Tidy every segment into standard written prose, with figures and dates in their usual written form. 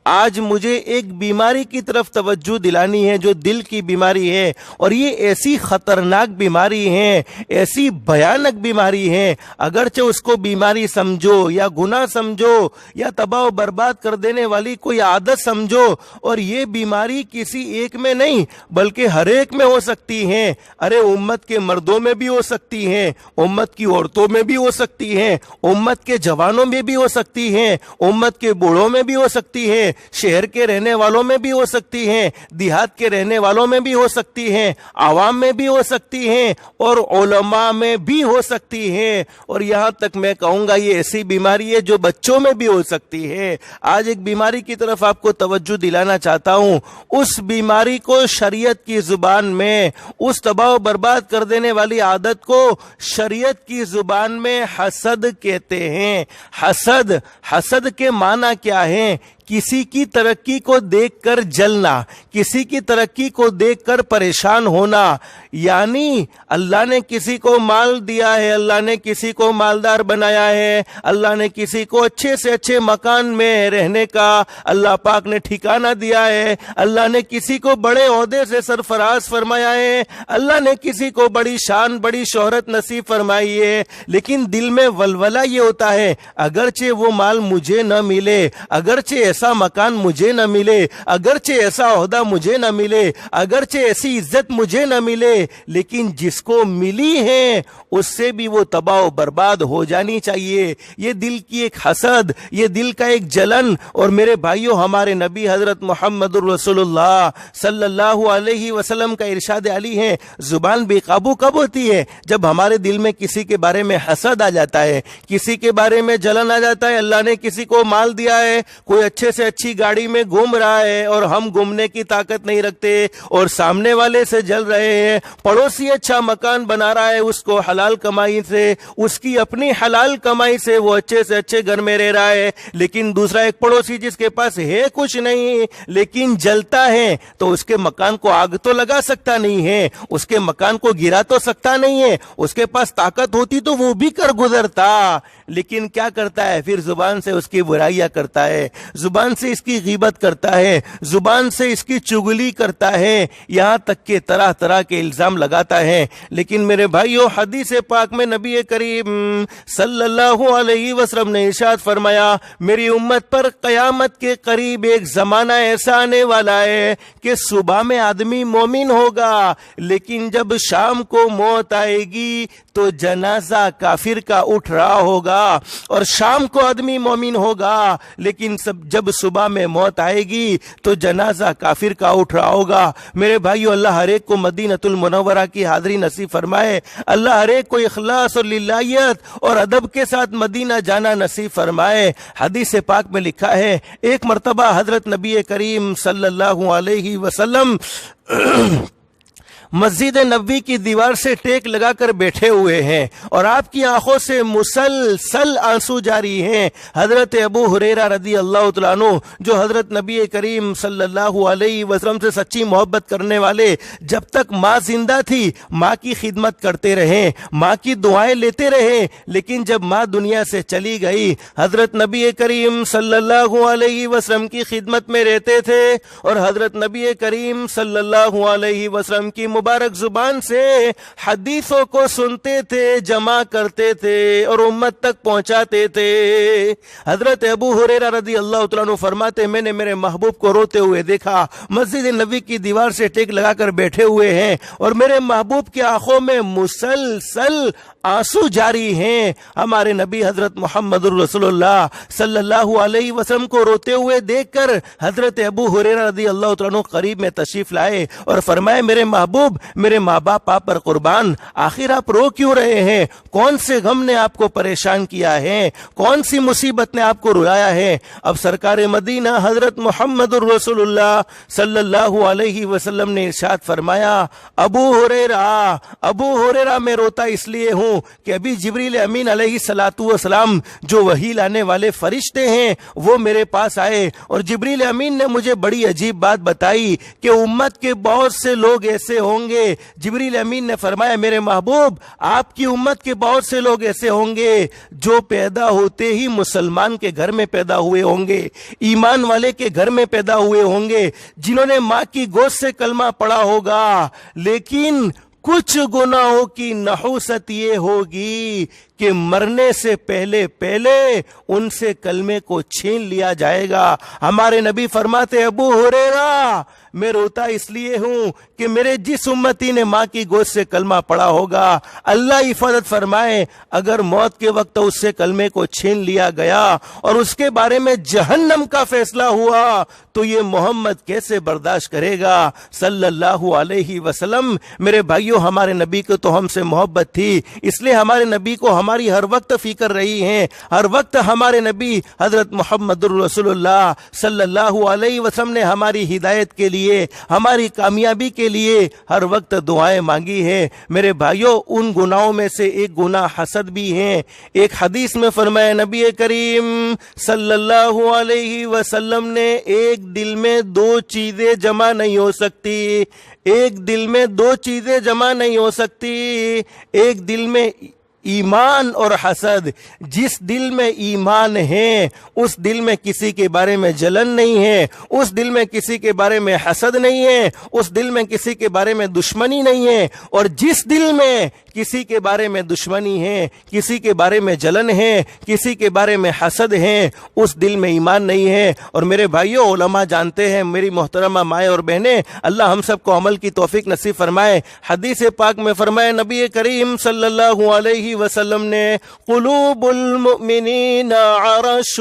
آج مجھے ایک بیماری کی طرف توجہ دلانی ہے جو دل کی بیماری ہے، اور یہ ایسی خطرناک بیماری ہے، ایسی بھیانک بیماری ہے، اگرچہ اس کو بیماری سمجھو یا گناہ سمجھو یا تباہ و برباد کر دینے والی کوئی عادت سمجھو، اور یہ بیماری کسی ایک میں نہیں بلکہ ہر ایک میں ہو سکتی ہے۔ ارے امت کے مردوں میں بھی ہو سکتی ہے، امت کی عورتوں میں بھی ہو سکتی ہے، امت کے جوانوں میں بھی ہو سکتی ہے، امت کے بوڑھوں میں بھی ہو سکتی ہے، شہر کے رہنے والوں میں بھی ہو سکتی ہے، دیہات کے رہنے والوں میں بھی ہو سکتی ہے، عوام میں بھی ہو سکتی ہے، اور علماء میں بھی ہو سکتی ہے، اور یہاں تک میں کہوں گا یہ ایسی بیماری ہے جو بچوں میں بھی ہو سکتی ہے۔ آج ایک بیماری کی طرف آپ کو توجہ دلانا چاہتا ہوں، اس بیماری کو شریعت کی زبان میں، اس تباہ و برباد کر دینے والی عادت کو شریعت کی زبان میں حسد کہتے ہیں۔ حسد کے معنی کیا ہے؟ کسی کی ترقی کو دیکھ کر جلنا، کسی کی ترقی کو دیکھ کر پریشان ہونا، یعنی اللہ نے کسی کو مال دیا ہے، اللہ نے کسی کو مالدار بنایا ہے، اللہ نے کسی کو اچھے سے اچھے مکان میں رہنے کا اللہ پاک نے ٹھکانہ دیا ہے، اللہ نے کسی کو بڑے عہدے سے سرفراز فرمایا ہے، اللہ نے کسی کو بڑی شان بڑی شہرت نصیب فرمائی ہے، لیکن دل میں ولولہ یہ ہوتا ہے اگرچہ وہ مال مجھے نہ ملے، اگرچہ ایسا مکان مجھے نہ ملے، اگرچہ ایسا عہدہ مجھے نہ ملے، اگرچہ ایسی عزت مجھے نہ ملے، لیکن جس کو ملی ہے اس سے بھی وہ تباہ و برباد ہو جانی چاہیے۔ یہ دل کی ایک حسد، یہ دل کا ایک جلن۔ اور میرے بھائیوں، ہمارے نبی حضرت محمد رسول اللہ صلی اللہ علیہ وسلم کا ارشاد علی ہے، زبان بے قابو کب ہوتی ہے؟ جب ہمارے دل میں کسی کے بارے میں حسد آ جاتا ہے، کسی کے بارے میں جلن آ جاتا ہے۔ اللہ نے کسی کو مال دیا ہے، کوئی اچھے سے اچھی گاڑی میں گھوم رہا ہے اور ہم گھومنے کی طاقت نہیں رکھتے اور سامنے والے سے جل رہے ہیں، پڑوسی اچھا مکان بنا رہا ہے، اس کو حلال کمائی سے، اس کی اپنی حلال کمائی سے وہ اچھے سے اچھے گھر میں رہ رہا ہے، لیکن دوسرا ایک پڑوسی جس کے پاس ہے کچھ نہیں لیکن جلتا ہے، تو اس کے مکان کو آگ تو لگا سکتا نہیں ہے، اس کے مکان کو گرا تو سکتا نہیں ہے، اس کے پاس طاقت ہوتی تو وہ بھی کر گزرتا، لیکن کیا کرتا ہے؟ پھر زبان سے اس کی برائیاں کرتا ہے، زبان سے اس کی غیبت کرتا ہے، زبان سے اس کی چغلی کرتا ہے، یہاں تک کہ طرح طرح کے الزام لگاتا ہے۔ لیکن میرے بھائیو، حدیث پاک میں نبی کریم صلی اللہ علیہ وسلم نے ارشاد فرمایا، میری امت پر قیامت کے قریب ایک زمانہ ایسا آنے والا ہے کہ صبح میں آدمی مومن ہوگا، لیکن جب شام کو موت آئے گی تو جنازہ کافر کا اٹھ رہا ہوگا، اور شام کو آدمی مومن ہوگا لیکن جب صبح میں موت آئے گی تو جنازہ کافر کا اٹھ رہا ہوگا۔ میرے بھائیو، اللہ ہر ایک کو مدینۃ المنورہ کی حاضری نصیب فرمائے، اللہ ہر ایک کو اخلاص اور للہیت اور ادب کے ساتھ مدینہ جانا نصیب فرمائے۔ حدیث پاک میں لکھا ہے، ایک مرتبہ حضرت نبی کریم صلی اللہ علیہ وسلم مسجد نبوی کی دیوار سے ٹیک لگا کر بیٹھے ہوئے ہیں اور آپ کی آنکھوں سے مسلسل آنسو جاری ہیں۔ حضرت ابو ہریرہ رضی اللہ تعالیٰ عنہ، جو حضرت نبی کریم صلی اللہ علیہ وسلم سے سچی محبت کرنے والے، جب تک ماں زندہ تھی ماں کی خدمت کرتے رہے، ماں کی دعائیں لیتے رہے، لیکن جب ماں دنیا سے چلی گئی، حضرت نبی کریم صلی اللہ علیہ وسلم کی خدمت میں رہتے تھے اور حضرت نبی کریم صلی اللہ علیہ وسلم کی مبارک زبان سے حدیثوں کو سنتے تھے، جمع کرتے تھے اور امت تک پہنچاتے تھے۔ حضرت ابو ہریرہ رضی اللہ تعالیٰ عنہ فرماتے، میں نے میرے محبوب کو روتے ہوئے دیکھا، مسجد نبوی کی دیوار سے ٹیک لگا کر بیٹھے ہوئے ہیں اور میرے محبوب کی آنکھوں میں مسلسل آنسو جاری ہیں۔ ہمارے نبی حضرت محمد رسول اللہ صلی اللہ علیہ وسلم کو روتے ہوئے دیکھ کر حضرت ابو ہریرہ رضی اللہ تعالیٰ عنہ قریب میں تشریف لائے اور فرمائے، میرے محبوب، میرے ماں باپ آپ پر قربان، آخر آپ رو کیوں رہے ہیں؟ کون سے غم نے آپ کو پریشان کیا ہے؟ کون سی مصیبت نے آپ کو رلایا ہے؟ اب سرکار مدینہ حضرت محمد رسول اللہ صلی اللہ علیہ وسلم نے ارشاد فرمایا، ابو ہریرہ میں روتا اس لیے ہوں کہ ابھی جبریل امین علیہ السلام جو وحی لانے والے فرشتے ہیں وہ میرے پاس آئے اور جبریل امین نے مجھے بڑی عجیب بات بتائی کہ امت کے بہت سے لوگ ایسے ہوں ہوں گے۔ جبریل امین نے فرمایا میرے محبوب آپ کی امت کے بہت سے لوگ ایسے ہوں گے جو پیدا ہوتے ہی مسلمان کے گھر میں پیدا ہوئے ہوں گے، ایمان والے کے گھر میں پیدا ہوئے ہوں گے، جنہوں نے ماں کی گود سے کلمہ پڑھا ہوگا، لیکن کچھ گناہوں کی نحوست یہ ہوگی کہ مرنے سے پہلے ان سے کلمے کو چھین لیا جائے گا۔ ہمارے نبی فرماتے ابو ہریرہ میں روتا اس لیے ہوں کہ میرے جس امتی نے ماں کی گود سے کلمہ پڑھا ہوگا، اللہ حفاظت فرمائے اگر موت کے وقت اس سے کلمے کو چھین لیا گیا اور اس کے بارے میں جہنم کا فیصلہ ہوا تو یہ محمد کیسے برداشت کرے گا صلی اللہ علیہ وسلم۔ میرے بھائیو ہمارے نبی کو تو ہم سے محبت تھی، اس لیے ہمارے نبی کو ہماری ہر وقت فکر رہی ہے، ہر وقت ہمارے نبی حضرت محمد رسول اللہ صلی اللہ علیہ وسلم نے ہماری ہدایت کے لیے، ہماری کامیابی کے لیے ہر وقت دعائیں مانگی ہے۔ میرے بھائیو ان گناہوں میں سے ایک گناہ حسد بھی ہے۔ ایک حدیث میں فرمایا نبی کریم صلی اللہ علیہ وسلم نے ایک دل میں دو چیزیں جمع نہیں ہو سکتی، ایک دل میں دو چیزیں جمع نہیں ہو سکتی، ایک دل میں ایمان اور حسد۔ جس دل میں ایمان ہے اس دل میں کسی کے بارے میں جلن نہیں ہے، اس دل میں کسی کے بارے میں حسد نہیں ہے، اس دل میں کسی کے بارے میں دشمنی نہیں ہے، اور جس دل میں کسی کے بارے میں دشمنی ہے، کسی کے بارے میں جلن ہے، کسی کے بارے میں حسد ہے، اس دل میں ایمان نہیں ہے۔ اور میرے بھائیوں علماء جانتے ہیں، میری محترمہ مائیں اور بہنیں، اللہ ہم سب کو عمل کی توفیق نصیب فرمائے۔ حدیث پاک میں فرمایا نبی کریم صلی اللہ علیہ وسلم نے قلوب المؤمنین عرش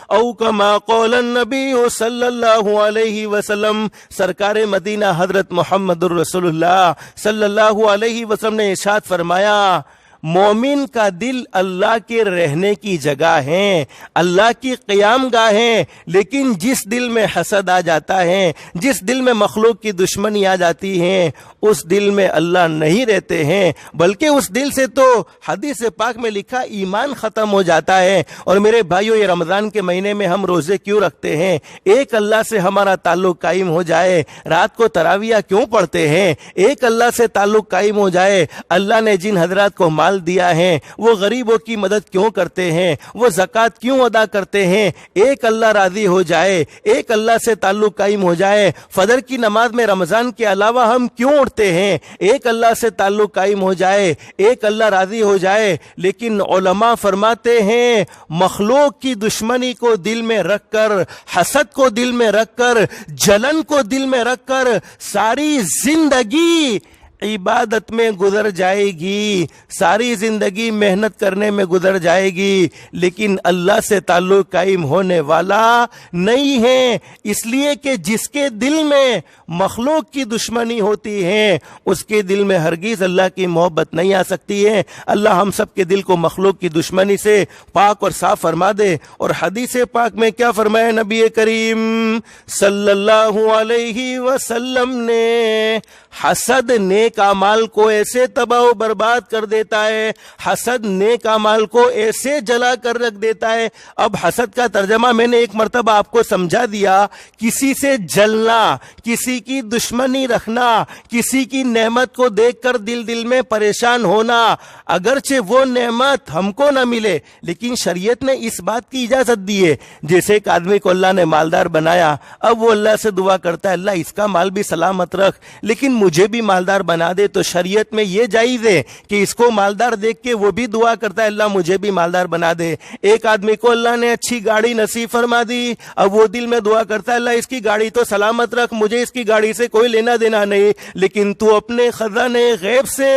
او کما قال النبی صلی اللہ علیہ وسلم۔ سرکار مدینہ حضرت محمد رسول اللہ صلی اللہ علیہ وسلم نے ارشاد فرمایا مومن کا دل اللہ کے رہنے کی جگہ ہے، اللہ کی قیام گاہ ہے، لیکن جس دل میں حسد آ جاتا ہے، جس دل میں مخلوق کی دشمنی آ جاتی ہے، اس دل میں اللہ نہیں رہتے ہیں، بلکہ اس دل سے تو حدیث پاک میں لکھا ایمان ختم ہو جاتا ہے۔ اور میرے بھائیو یہ رمضان کے مہینے میں ہم روزے کیوں رکھتے ہیں؟ ایک اللہ سے ہمارا تعلق قائم ہو جائے۔ رات کو تراویح کیوں پڑھتے ہیں؟ ایک اللہ سے تعلق قائم ہو جائے۔ اللہ نے جن حضرات کو مال دیا ہے وہ غریبوں کی مدد کیوں کرتے ہیں؟ وہ زکوٰۃ کیوں ادا کرتے ہیں؟ ایک اللہ راضی ہو جائے، ایک اللہ سے تعلق قائم ہو جائے۔ فجر کی نماز میں رمضان کے علاوہ ہم کیوں اٹھتے ہیں؟ ایک اللہ سے تعلق قائم ہو جائے، ایک اللہ راضی ہو جائے۔ لیکن علماء فرماتے ہیں مخلوق کی دشمنی کو دل میں رکھ کر، حسد کو دل میں رکھ کر، جلن کو دل میں رکھ کر ساری زندگی عبادت میں گزر جائے گی، ساری زندگی محنت کرنے میں گزر جائے گی، لیکن اللہ سے تعلق قائم ہونے والا نہیں ہے۔ اس لیے کہ جس کے دل میں مخلوق کی دشمنی ہوتی ہے اس کے دل میں ہرگز اللہ کی محبت نہیں آ سکتی ہے۔ اللہ ہم سب کے دل کو مخلوق کی دشمنی سے پاک اور صاف فرما دے۔ اور حدیث پاک میں کیا فرمایا نبی کریم صلی اللہ علیہ وسلم نے؟ حسد نیک اعمال کو ایسے تباہ و برباد کر دیتا ہے، حسد نیک اعمال کو ایسے جلا کر رکھ دیتا ہے۔ اب حسد کا ترجمہ میں نے ایک مرتبہ آپ کو سمجھا دیا، کسی سے جلنا، کسی کی دشمنی رکھنا، کسی کی نعمت کو دیکھ کر دل میں پریشان ہونا، اگرچہ وہ نعمت ہم کو نہ ملے لیکن شریعت نے اس بات کی اجازت دی ہے۔ جیسے ایک آدمی کو اللہ نے مالدار بنایا، اب وہ اللہ سے دعا کرتا ہے اللہ اس کا مال بھی سلامت رکھ لیکن مجھے بھی مالدار بنا دے، تو شریعت میں یہ جائز ہے کہ اس کو مالدار دیکھ کے وہ بھی دعا کرتا ہے اللہ مجھے بھی مالدار بنا دے۔ ایک آدمی کو اللہ نے اچھی گاڑی نصیب فرما دی، اب وہ دل میں دعا کرتا ہے اللہ اس کی گاڑی تو سلامت رکھ، مجھے اس کی گاڑی سے کوئی لینا دینا نہیں، لیکن تو اپنے خزانے غیب سے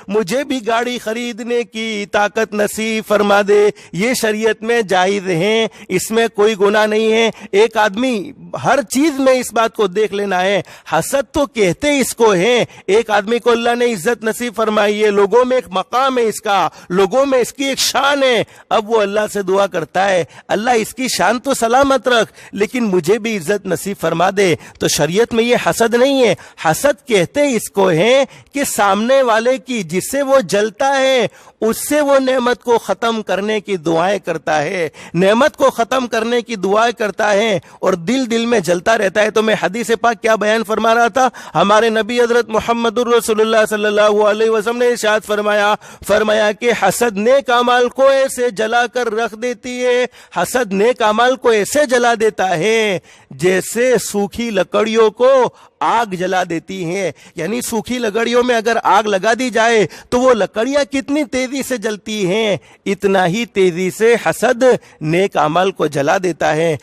مجھے بھی گاڑی خریدنے کی طاقت نصیب فرما دے۔ یہ شریعت میں جائز ہے، اس میں کوئی گناہ نہیں ہے۔ ایک آدمی ہر چیز میں اس بات کو دیکھ لینا ہے۔ حسد تو کہتے اس کو ہیں، ایک آدمی آدمی کو اللہ نے عزت نصیب فرمائی ہے, لوگوں میں ایک مقام ہے اس کا, لوگوں میں اس کی ایک شان ہے, اب وہ اللہ سے دعا کرتا ہے اللہ اس کی شان تو سلامت رکھ لیکن مجھے بھی عزت نصیب فرما دے. تو شریعت میں یہ حسد نہیں ہے. حسد کہتے اس کو ہے کہ سامنے والے کی جس سے وہ جلتا ہے اس سے وہ نعمت کو ختم کرنے کی دعائیں کرتا ہے, نعمت کو ختم کرنے کی دعائیں کرتا ہے اور دل میں جلتا رہتا ہے. تو میں حدیث پاک کیا بیان فرما رہا تھا, ہمارے نبی حضرت محمد الرسول اللہ صلی اللہ علیہ وسلم نے ارشاد فرمایا کہ حسد نیک اعمال کو ایسے جلا کر رکھ دیتی ہے, حسد نیک اعمال کو ایسے جلا دیتا ہے جیسے سوکھی لکڑیوں کو آگ جلا دیتی ہیں. یعنی سوکھی لکڑیوں میں اگر آگ لگا دی جائے تو وہ لکڑیاں کتنی تیزی سے جلتی ہیں, اتنا ہی تیزی سے حسد نیک اعمال کو جلا دیتا ہے.